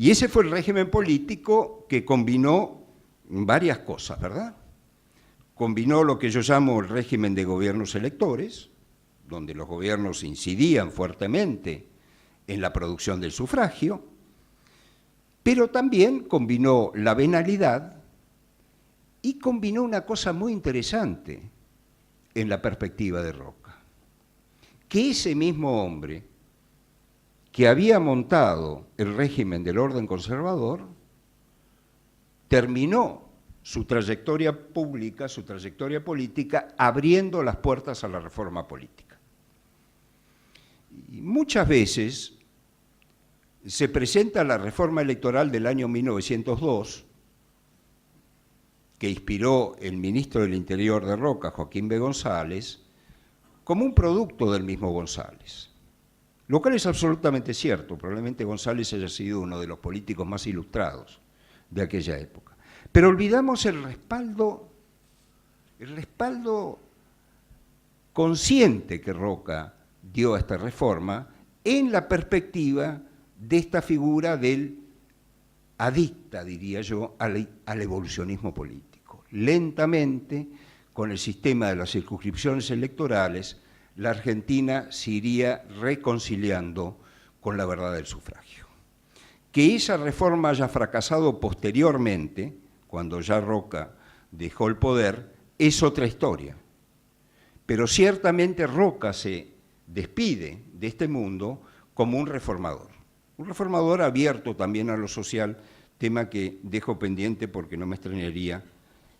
Y ese fue el régimen político que combinó varias cosas, ¿verdad? Combinó lo que yo llamo el régimen de gobiernos electores, donde los gobiernos incidían fuertemente en la producción del sufragio, pero también combinó la venalidad y combinó una cosa muy interesante en la perspectiva de Roca, que ese mismo hombre que había montado el régimen del orden conservador terminó su trayectoria pública, su trayectoria política, abriendo las puertas a la reforma política. Y muchas veces se presenta la reforma electoral del año 1902, que inspiró el ministro del Interior de Roca, Joaquín B. González, como un producto del mismo González. Lo cual es absolutamente cierto, probablemente González haya sido uno de los políticos más ilustrados de aquella época. Pero olvidamos el respaldo consciente que Roca dio a esta reforma en la perspectiva de esta figura del adicta, diría yo, al evolucionismo político. Lentamente, con el sistema de las circunscripciones electorales, la Argentina se iría reconciliando con la verdad del sufragio. Que esa reforma haya fracasado posteriormente, cuando ya Roca dejó el poder, es otra historia. Pero ciertamente Roca se despide de este mundo como un reformador abierto también a lo social, tema que dejo pendiente porque no me extrañaría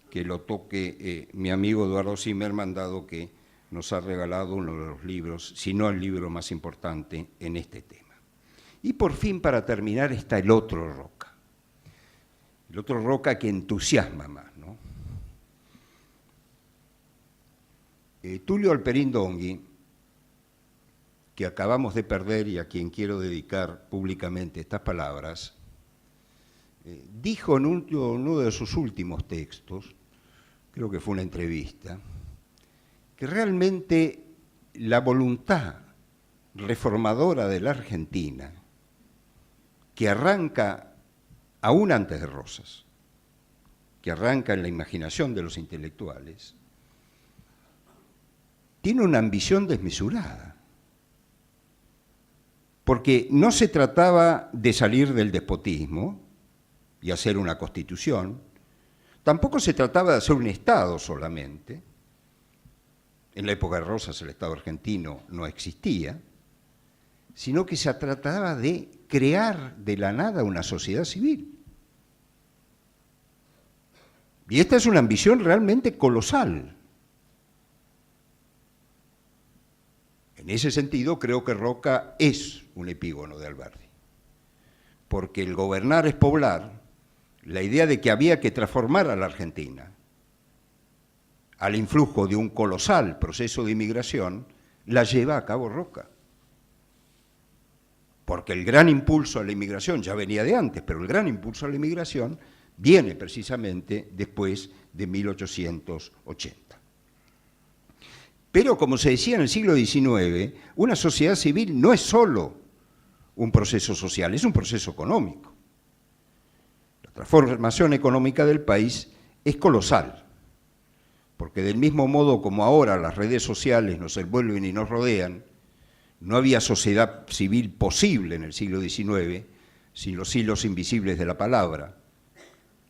que lo toque mi amigo Eduardo Zimmerman, dado que nos ha regalado uno de los libros, si no el libro más importante en este tema. Y por fin, para terminar, está el otro Roca que entusiasma más, ¿no? Tulio Alperín Dongui, que acabamos de perder y a quien quiero dedicar públicamente estas palabras, dijo en uno de sus últimos textos, creo que fue una entrevista, que realmente la voluntad reformadora de la Argentina, que arranca aún antes de Rosas, que arranca en la imaginación de los intelectuales, tiene una ambición desmesurada. Porque no se trataba de salir del despotismo y hacer una constitución, tampoco se trataba de hacer un Estado solamente. En la época de Rosas el Estado argentino no existía, sino que se trataba de crear de la nada una sociedad civil. Y esta es una ambición realmente colosal. En ese sentido, creo que Roca es un epígono de Alberdi, porque el gobernar es poblar, la idea de que había que transformar a la Argentina al influjo de un colosal proceso de inmigración, la lleva a cabo Roca. Porque el gran impulso a la inmigración ya venía de antes, pero el gran impulso a la inmigración viene precisamente después de 1880. Pero, como se decía en el siglo XIX, una sociedad civil no es solo un proceso social, es un proceso económico. La transformación económica del país es colosal, porque del mismo modo como ahora las redes sociales nos envuelven y nos rodean, no había sociedad civil posible en el siglo XIX sin los hilos invisibles de la palabra,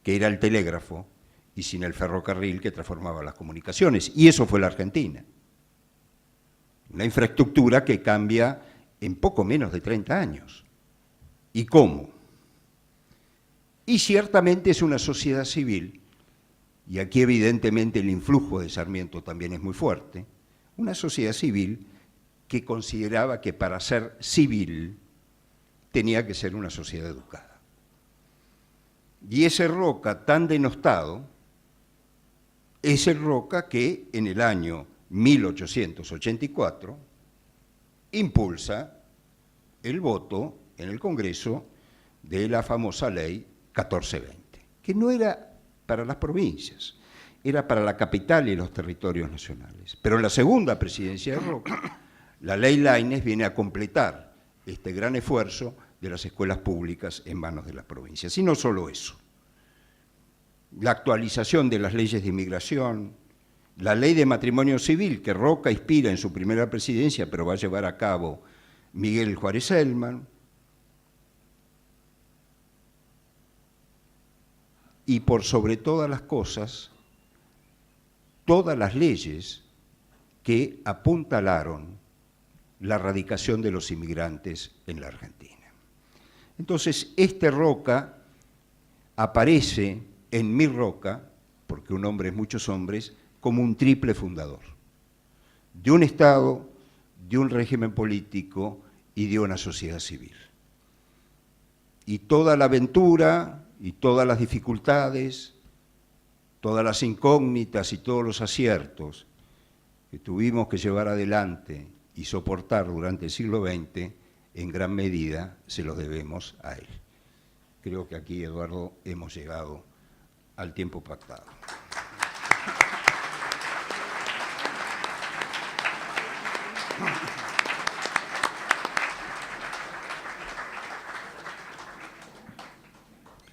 que era el telégrafo, y sin el ferrocarril que transformaba las comunicaciones. Y eso fue la Argentina. Una infraestructura que cambia en poco menos de 30 años. ¿Y cómo? Y ciertamente es una sociedad civil, y aquí evidentemente el influjo de Sarmiento también es muy fuerte, una sociedad civil que consideraba que para ser civil tenía que ser una sociedad educada. Y ese Roca tan denostado es el Roca que en el año 1884 impulsa el voto en el Congreso de la famosa ley 1420, que no era para las provincias, era para la capital y los territorios nacionales. Pero en la segunda presidencia de Roca, la ley Laínez viene a completar este gran esfuerzo de las escuelas públicas en manos de las provincias. Y no solo eso, la actualización de las leyes de inmigración, la ley de matrimonio civil que Roca inspira en su primera presidencia, pero va a llevar a cabo Miguel Juárez Celman, y por sobre todas las cosas, todas las leyes que apuntalaron la radicación de los inmigrantes en la Argentina. Entonces, este Roca aparece en mi Roca, porque un hombre es muchos hombres, como un triple fundador de un Estado, de un régimen político y de una sociedad civil. Y toda la aventura y todas las dificultades, todas las incógnitas y todos los aciertos que tuvimos que llevar adelante y soportar durante el siglo XX, en gran medida se los debemos a él. Creo que aquí, Eduardo, hemos llegado al tiempo pactado.